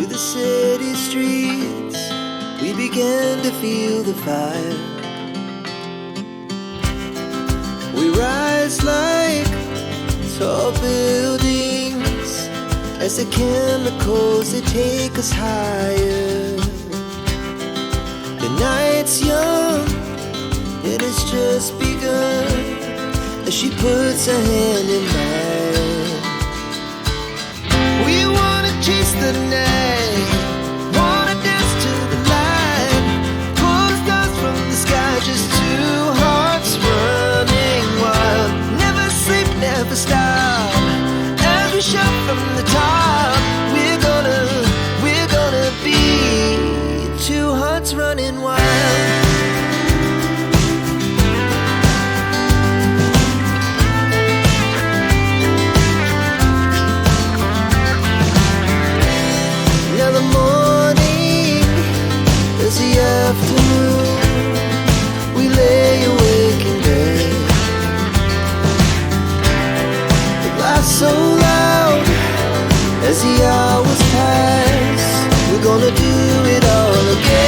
to the city streets, we began to feel the fire. We rise like tall buildings as the chemicals, they take us higher. The night's young and it's just begun as she puts her hand in mine. We wanna chase the night, wanna dance to the light, pull stars from the sky, just two hearts running wild. Never sleep, never stop, as we shout from the top. We're gonna be two hearts running wild. Now the morning is the afternoon, we lay awake in bed. The laughs so loud as the hours pass, we're gonna do it all again.